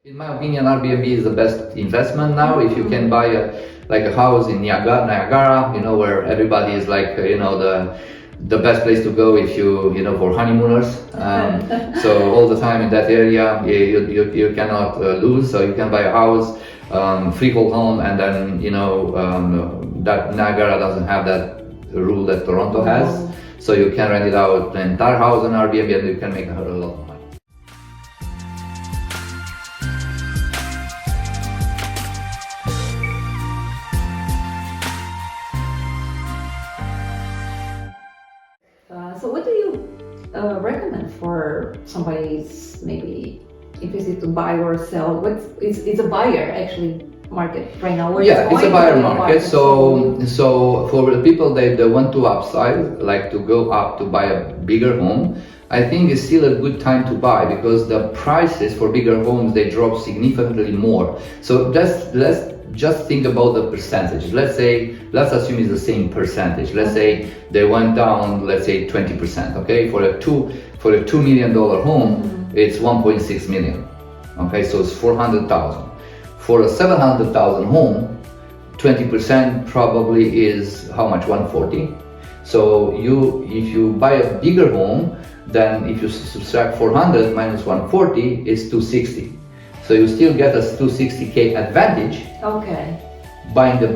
In my opinion, Airbnb is the best investment now. If you can buy a house in Niagara, where everybody is the best place to go if for honeymooners. So all the time in that area, you cannot lose. So you can buy a house, freehold home, and then that Niagara doesn't have that rule that Toronto has. So you can rent it out the entire house on Airbnb, and you can make a lot of money. So what do you recommend for somebody's maybe interested to buy or sell? It's a buyer actually market right now? Yeah, it's a buyer market. So for the people that want to upsize, like to go up to buy a bigger home, I think it's still a good time to buy because the prices for bigger homes, they drop significantly more. So let's just think about the percentage. Let's assume it's the same percentage. Let's say they went down, let's say 20%. Okay, for a $2 million home, it's 1.6 million. Okay, so it's 400,000. For a 700,000 home, 20% probably is how much? 140. So if you buy a bigger home, then if you subtract 400 minus 140, it's 260. So you still get a 260K advantage. Okay. Buying a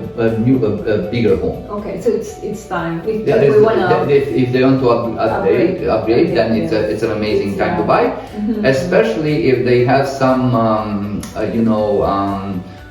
bigger home. Okay, so it's time. If they want to upgrade, then it's an amazing time to buy, especially if they have some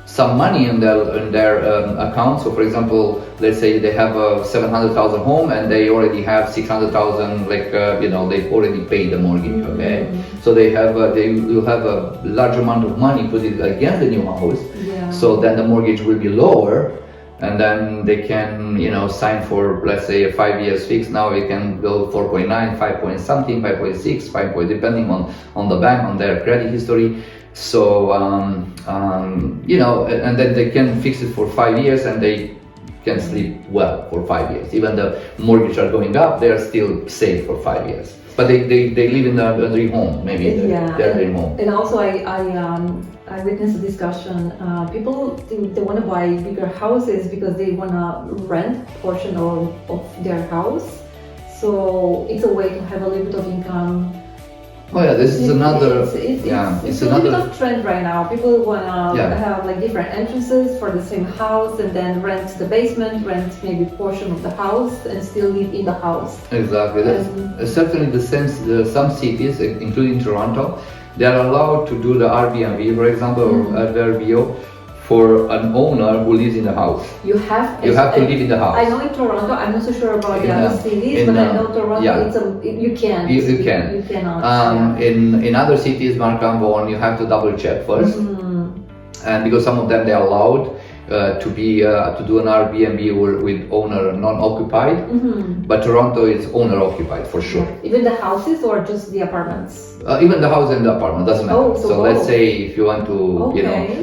some money in their account. So for example, let's say they have a 700,000 home and they already have 600,000, they've already paid the mortgage. Okay, so they will have a large amount of money put it against the new house. Yeah. So then the mortgage will be lower, and then they can sign for, let's say, a 5 years fix. Now we can go 4.9, 5 point something, 5.6, 5 point, depending on the bank, on their credit history. So and then they can fix it for 5 years and they can sleep well for 5 years. Even the mortgage are going up, they are still safe for 5 years. But they live in a dream home, maybe their dream home. And also I witnessed a discussion. People think they want to buy bigger houses because they want to rent a portion of their house. So it's a way to have a little bit of income. Oh yeah, this is another. It's a little bit of trend right now. People want to have like different entrances for the same house, and then rent the basement, rent maybe a portion of the house, and still live in the house. Exactly. That's certainly the sense. Some cities, including Toronto, they are allowed to do the Airbnb, for example, or Airbnb for an owner who lives in the house. You have to live in the house. I know in Toronto, I'm not so sure about the other cities, but I know Toronto, you can. You can. You cannot. In other cities, Markham, Vaughan, you have to double check first, and because some of them they are allowed to do an Airbnb with owner non-occupied, but Toronto is owner occupied for sure. Even the houses or just the apartments? Even the house and the apartment doesn't matter. So let's say if you want to,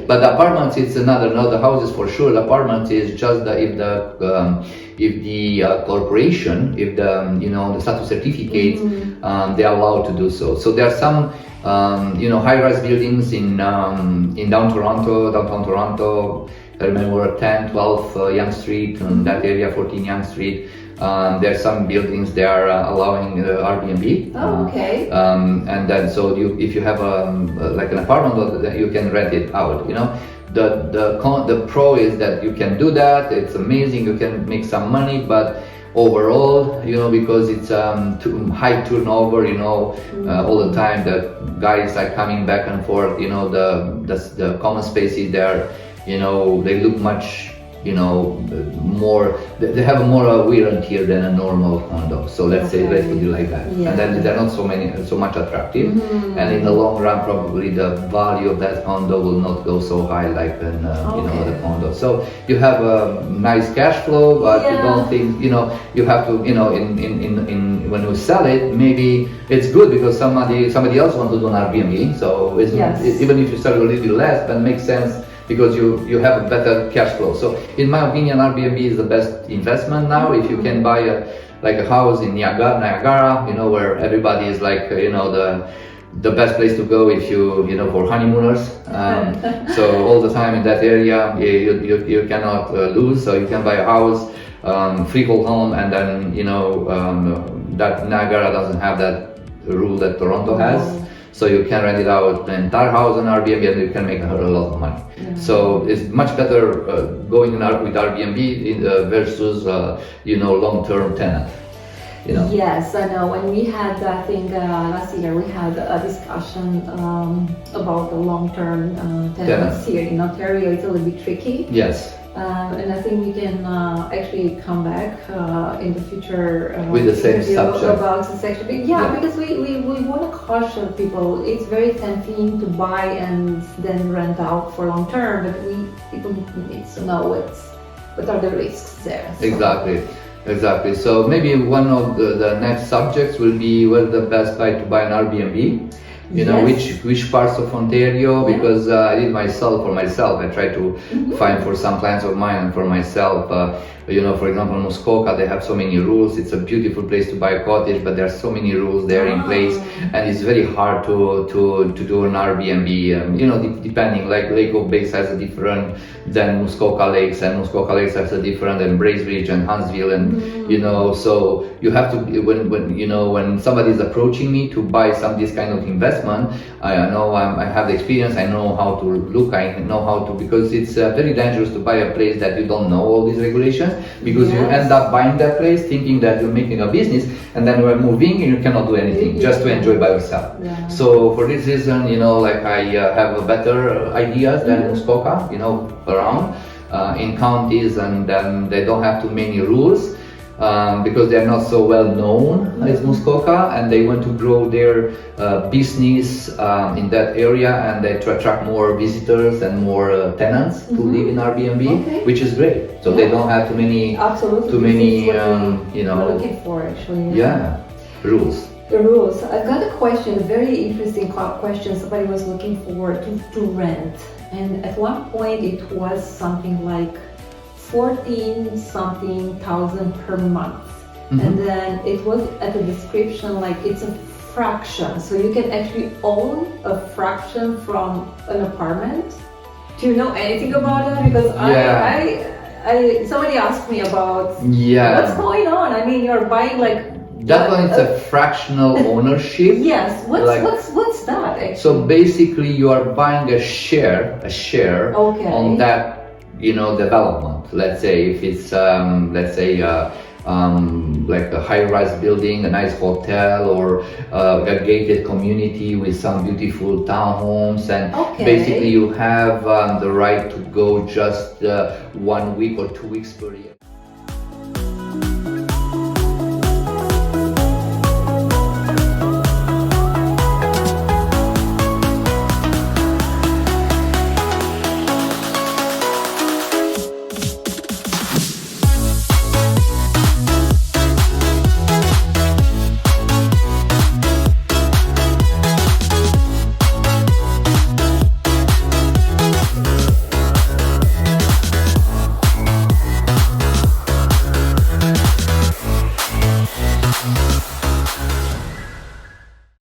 but the apartments it's another. No, the houses for sure. The apartments is just if the corporation, if the status certificate, they are allowed to do so. So there are some high-rise buildings in downtown Toronto. I remember 10, 12 Yonge Street, and that area, 14 Yonge Street. There are some buildings they are allowing Airbnb. And then if you have an apartment, you can rent it out. The pro is that you can do that. It's amazing. You can make some money, but overall, because it's high turnover, all the time, the guys are coming back and forth. The common spaces there. They look much, more. They have more wear and tear than a normal condo. So let's put it like that. Yeah. And then they're not so much attractive. And in the long run, probably the value of that condo will not go so high like the condo. So you have a nice cash flow, but you don't think you have to in when you sell it, maybe it's good because somebody else wants to do an Airbnb. So even if you sell a little bit less, that makes sense. Because you have a better cash flow. So in my opinion, Airbnb is the best investment now. If you can buy a house in Niagara, where everybody is the best place to go if you know, for honeymooners. So all the time in that area, you cannot lose. So you can buy a house, freehold home, and then that Niagara doesn't have that rule that Toronto has. So you can rent it out, the entire house on Airbnb, and you can make a lot of money. So it's much better going with Airbnb versus long-term tenant. Yes, I know. When we had, I think last year, we had a discussion about the long-term tenants here in Ontario. It's a little bit tricky. Yes. And I think we can actually come back in the future with the same subject. About this actually. Yeah, because we want to caution people. It's very tempting to buy and then rent out for long term, but people need to know what are the risks there. So. Exactly. So maybe one of the next subjects will be where the best buy to buy an Airbnb. Which parts of Ontario, because I did for myself. I tried to find for some clients of mine and for myself. For example, Muskoka, they have so many rules. It's a beautiful place to buy a cottage, but there are so many rules there in place, and it's very hard to do an Airbnb. Depending, like Lake of Bays has a different than Muskoka Lakes, and Muskoka Lakes has a different than Braesridge and Huntsville, and so you have to when somebody is approaching me to buy this kind of investment, I know I have the experience. I know how to look. I know how to, because it's very dangerous to buy a place that you don't know all these regulations, because you end up buying that place thinking that you're making a business, and then you're moving and you cannot do anything just to enjoy by yourself. So for this reason, I have a better ideas than Muskoka, around in counties, and then they don't have too many rules. Because they're not so well known as Muskoka, and they want to grow their business in that area, and they to attract more visitors and more tenants to live in Airbnb, which is great. So they don't have too many we're looking for actually. Rules. The rules. I've got a question, a very interesting question. Somebody was looking for to rent, and at one point it was something like 14-something thousand per month, and then it was at the description like it's a fraction, so you can actually own a fraction from an apartment. Do you know anything about that? Because I somebody asked me about what's going on. I mean, you're buying like that one. It's a fractional ownership. Yes. What's that actually? So basically, you are buying a share on that development. Let's say if it's like a high-rise building, a nice hotel, or a gated community with some beautiful townhomes, and basically you have the right to go just 1 week or 2 weeks per year.